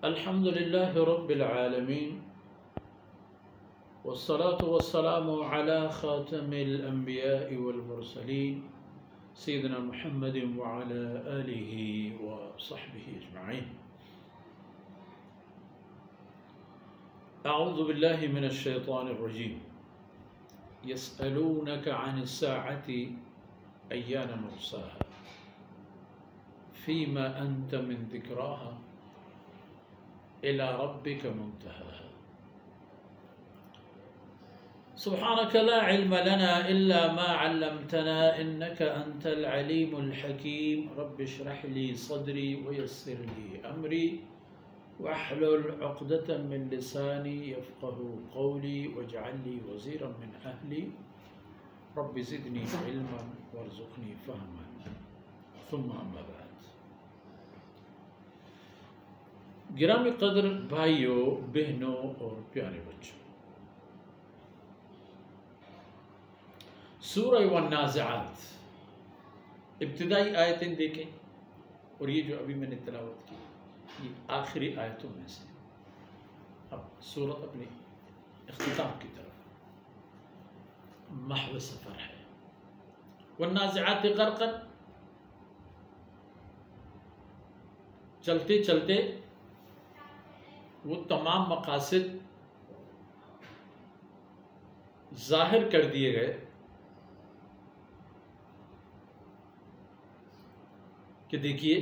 الحمد لله رب العالمين والصلاة والسلام على خاتم الأنبياء والمرسلين سيدنا محمد وعلى آله وصحبه أجمعين. أعوذ بالله من الشيطان الرجيم. يسألونك عن الساعة أيان مرساها فيما أنت من ذكراها إلى ربك منتهاها. سبحانك لا علم لنا إلا ما علمتنا إنك أنت العليم الحكيم. رب اشرح لي صدري ويسر لي أمري واحلل عقدة من لساني يفقه قولي واجعل لي وزيرا من أهلي رب زدني علما وارزقني فهما. ثم أما بعد. گرامی قدر بھائیوں، بہنوں اور پیارے بچوں، سورہ والنازعات ابتدائی آیتیں دیکھیں، اور یہ جو ابھی میں نے تلاوت کی یہ آخری آیتوں میں سے. اب سورت اپنے اختتام کی طرف محو سفر ہے. والنازعات غرقا، چلتے چلتے وہ تمام مقاصد ظاہر کر دیے گئے کہ دیکھیے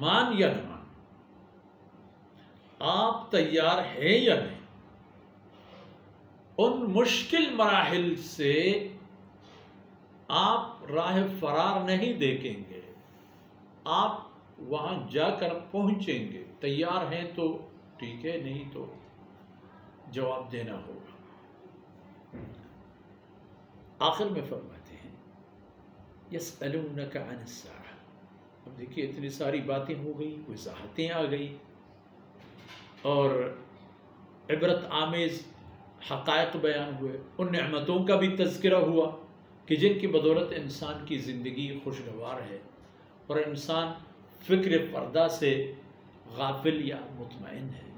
مان یا نہ مان، آپ تیار ہیں یا نہیں. ان مشکل مراحل سے آپ راہ فرار نہیں دیکھیں گے، آپ وہاں جا کر پہنچیں گے. تیار ہیں تو ٹھیک ہے، نہیں تو جواب دینا ہوگا. آخر میں فرماتے ہیں یسألونک عن الساعہ. اب دیکھیے اتنی ساری باتیں ہو گئی، وضاحتیں آ گئی اور عبرت آمیز حقائق بیان ہوئے. ان نعمتوں کا بھی تذکرہ ہوا کہ جن کی بدولت انسان کی زندگی خوشگوار ہے اور انسان فکر پردہ سے غافل یا مطمئن ہے.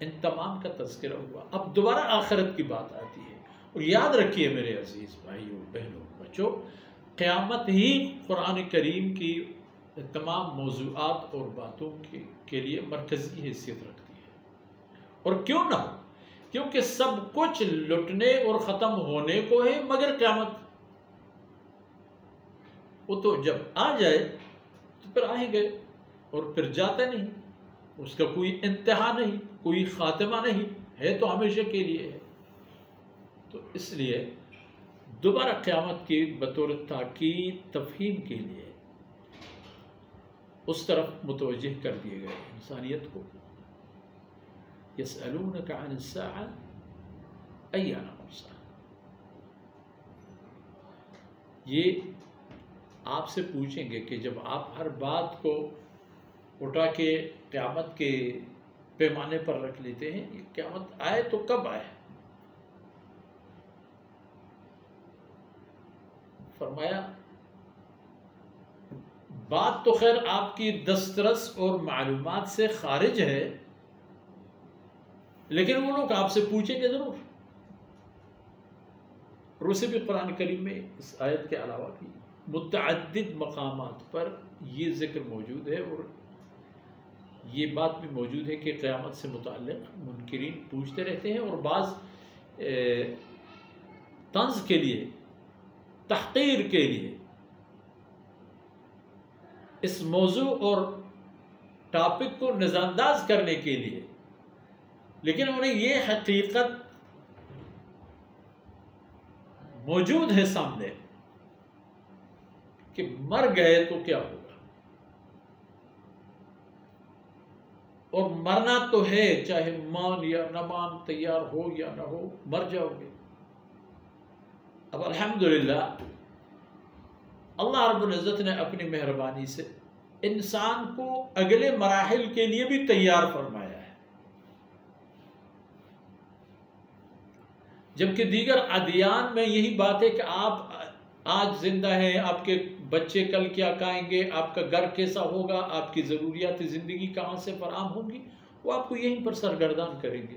ان تمام کا تذکرہ ہوا. اب دوبارہ آخرت کی بات آتی ہے. اور یاد رکھیے میرے عزیز بھائیوں، بہنوں، بچوں، قیامت ہی قرآن کریم کی تمام موضوعات اور باتوں کے لیے مرکزی حیثیت رکھتی ہے. اور کیوں نہ ہو، کیونکہ سب کچھ لٹنے اور ختم ہونے کو ہے مگر قیامت. وہ تو جب آ جائے تو پھر آئیں گے اور پھر جاتا نہیں، اس کا کوئی انتہا نہیں، کوئی خاتمہ نہیں ہے، تو ہمیشہ کے لیے ہے. تو اس لیے دوبارہ قیامت کی بطور تاکید تفہیم کے لیے اس طرف متوجہ کر دیے گئے انسانیت کو. یسألونک عن الساعہ ایان مرساہا. یہ آپ سے پوچھیں گے کہ جب آپ ہر بات کو اٹھا کے قیامت کے پیمانے پر رکھ لیتے ہیں، یہ قیامت آئے تو کب آئے؟ فرمایا بات تو خیر آپ کی دسترس اور معلومات سے خارج ہے، لیکن وہ لوگ آپ سے پوچھیں گے ضرور. اور اسے بھی قرآن کریم میں اس آیت کے علاوہ بھی متعدد مقامات پر یہ ذکر موجود ہے، اور یہ بات بھی موجود ہے کہ قیامت سے متعلق منکرین پوچھتے رہتے ہیں، اور بعض طنز کے لیے، تحقیر کے لیے اس موضوع اور ٹاپک کو نظر انداز کرنے کے لیے، لیکن انہیں یہ حقیقت موجود ہے سامنے کہ مر گئے تو کیا ہوگا، اور مرنا تو ہے، چاہے مان یا نہ مان، تیار ہو یا نہ ہو، مر جاؤ گے. اب الحمدللہ اللہ رب العزت نے اپنی مہربانی سے انسان کو اگلے مراحل کے لیے بھی تیار فرمایا ہے، جبکہ دیگر ادیان میں یہی بات ہے کہ آج زندہ ہیں، آپ کے بچے کل کیا کھائیں گے، آپ کا گھر کیسا ہوگا، آپ کی ضروریات زندگی کہاں سے فراہم ہوں گی، وہ آپ کو یہیں پر سرگردان کریں گے۔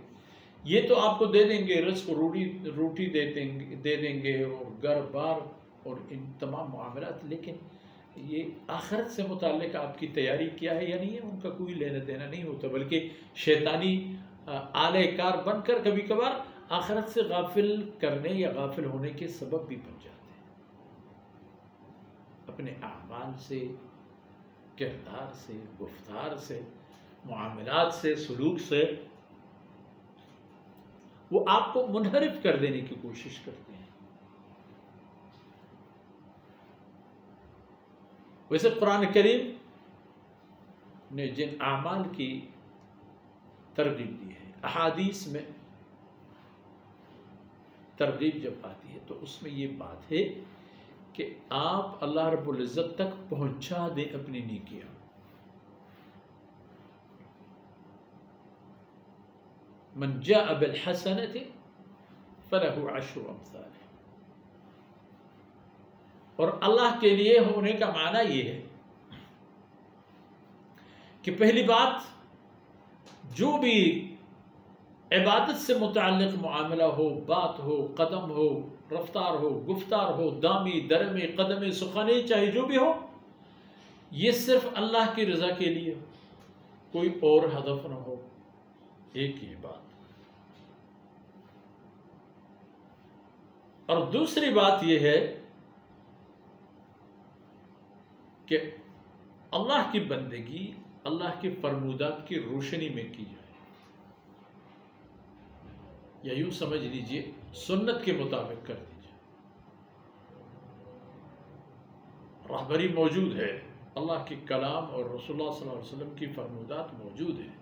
یہ تو آپ کو دے دیں گے، رزق روٹی دے دیں گے اور گھر بار اور ان تمام معاملات، لیکن یہ آخرت سے متعلق آپ کی تیاری کیا ہے یا نہیں ہے، ان کا کوئی لینا دینا نہیں ہوتا، بلکہ شیطانی آلہ کار بن کر کبھی کبھار آخرت سے غافل کرنے یا غافل ہونے کے سبب بھی بن جاتے ہیں۔ اپنے اعمال سے، کردار سے، گفتار سے، معاملات سے، سلوک سے وہ آپ کو منحرف کر دینے کی کوشش کرتے ہیں۔ ویسے قرآن کریم نے جن اعمال کی ترغیب دی ہے، احادیث میں ترغیب جب آتی ہے تو اس میں یہ بات ہے کہ آپ اللہ رب العزت تک پہنچا دیں اپنی نیکیاں۔ من جاء بالحسنۃ فلہ عشر امثالہ، اور اللہ کے لیے ہونے کا معنی یہ ہے کہ پہلی بات، جو بھی عبادت سے متعلق معاملہ ہو، بات ہو، قدم ہو، رفتار ہو، گفتار ہو، دامی درمی قدمی سخنی، چاہے جو بھی ہو، یہ صرف اللہ کی رضا کے لیے ہو، کوئی اور ہدف نہ ہو۔ ایک یہ بات، اور دوسری بات یہ ہے کہ اللہ کی بندگی اللہ کے فرمودات کی روشنی میں کی جائے، یا یوں سمجھ لیجئے سنت کے مطابق کر دیجئے۔ راہبری موجود ہے، اللہ کے کلام اور رسول اللہ صلی اللہ علیہ وسلم کی فرمودات موجود ہیں،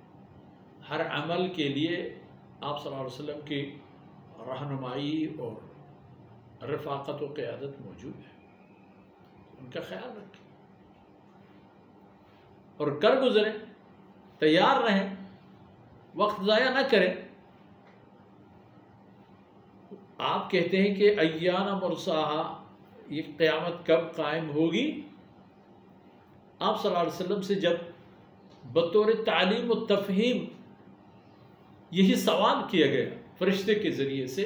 ہر عمل کے لیے آپ صلی اللہ علیہ وسلم کی رہنمائی اور رفاقت و قیادت موجود ہے، ان کا خیال رکھیں اور کر گزریں، تیار رہیں، وقت ضائع نہ کریں۔ آپ کہتے ہیں کہ ایان مرساہا، یہ قیامت کب قائم ہوگی؟ آپ صلی اللہ علیہ وسلم سے جب بطور تعلیم و تفہیم یہی سوال کیا گیا فرشتے کے ذریعے سے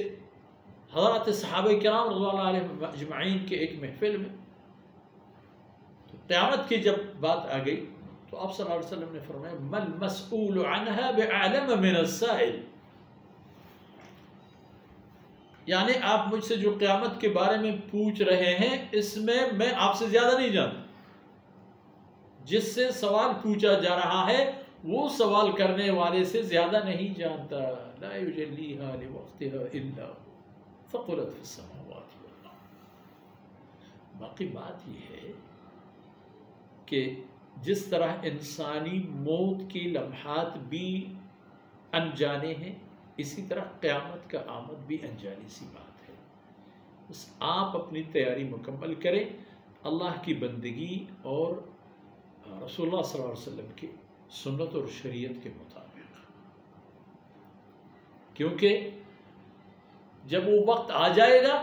حضرات صحابہ کرام رضی اللہ علیہم اجمعین کے ایک محفل میں، تو قیامت کی جب بات آ گئی تو آپ صلی اللہ علیہ وسلم نے فرمایا مَا الْمَسْئُولُ عَنْهَا بِأَعْلَمَ مِنَ السَّائِلِ، یعنی آپ مجھ سے جو قیامت کے بارے میں پوچھ رہے ہیں اس میں آپ سے زیادہ نہیں جانتا، جس سے سوال پوچھا جا رہا ہے وہ سوال کرنے والے سے زیادہ نہیں جانتا۔ لا یجلیہا لوقتہا الا هو ثقلت فی السماوات والارض۔ باقی بات یہ ہے کہ جس طرح انسانی موت کی لمحات بھی انجانے ہیں، اسی طرح قیامت کا آمد بھی انجانی سی بات ہے۔ بس آپ اپنی تیاری مکمل کریں اللہ کی بندگی اور رسول اللہ صلی اللہ علیہ وسلم کی سنت اور شریعت کے مطابق، کیونکہ جب وہ وقت آ جائے گا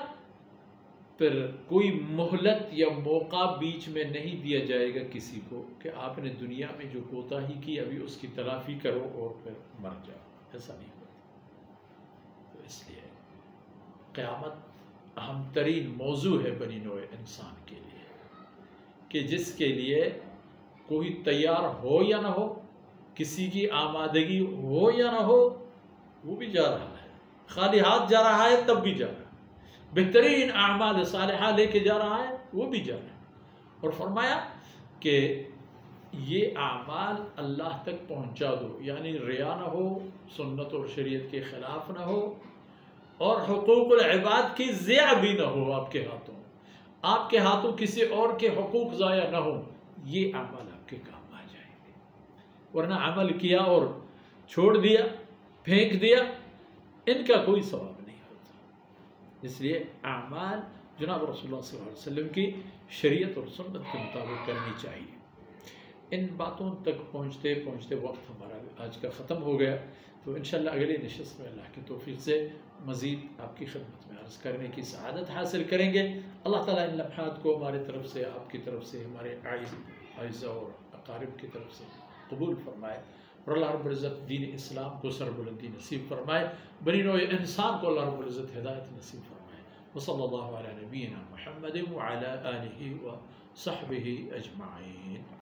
پھر کوئی مہلت یا موقع بیچ میں نہیں دیا جائے گا کسی کو کہ آپ نے دنیا میں جو کوتاہی کی ابھی اس کی تلافی کرو اور پھر مر جاؤ، ایسا نہیں ہوتا۔ تو اس لیے قیامت اہم ترین موضوع ہے بنی نوع انسان کے لیے، کہ جس کے لیے کوئی تیار ہو یا نہ ہو، کسی کی آمادگی ہو یا نہ ہو، وہ بھی جا رہا ہے، خالی ہاتھ جا رہا ہے تب بھی جا رہا ہے، بہترین اعمال صالحہ لے کے جا رہا ہے وہ بھی جا رہا ہے، اور فرمایا کہ یہ اعمال اللہ تک پہنچا دو، یعنی ریا نہ ہو، سنت اور شریعت کے خلاف نہ ہو، اور حقوق العباد کی ضیاع بھی نہ ہو، آپ کے ہاتھوں کسی اور کے حقوق ضائع نہ ہو، یہ اعمال آپ کے کام آ جائیں گے۔ ورنہ عمل کیا اور چھوڑ دیا، پھینک دیا، ان کا کوئی ثواب نہیں ہوتا۔ اس لیے اعمال جناب رسول اللہ صلی اللہ علیہ وسلم کی شریعت اور سنت کے مطابق کرنی چاہیے۔ ان باتوں تک پہنچتے پہنچتے وقت ہمارا آج کا ختم ہو گیا، تو انشاءاللہ اگلی نشست میں اللہ کی توفیق سے مزید آپ کی خدمت میں عرض کرنے کی سعادت حاصل کریں گے۔ اللہ تعالیٰ ان لمحات کو ہمارے طرف سے، آپ کی طرف سے، ہمارے اعزہ اور اقارب کی طرف سے قبول فرمائے، اور اللہ رب العزت دین اسلام کو سر بلندی نصیب فرمائے، بنی نوع انسان کو اللہ رب العزت ہدایت نصیب فرمائے۔ وصلی اللہ علی نبینا محمد وعلی آلہ وصحبہ اجمعین۔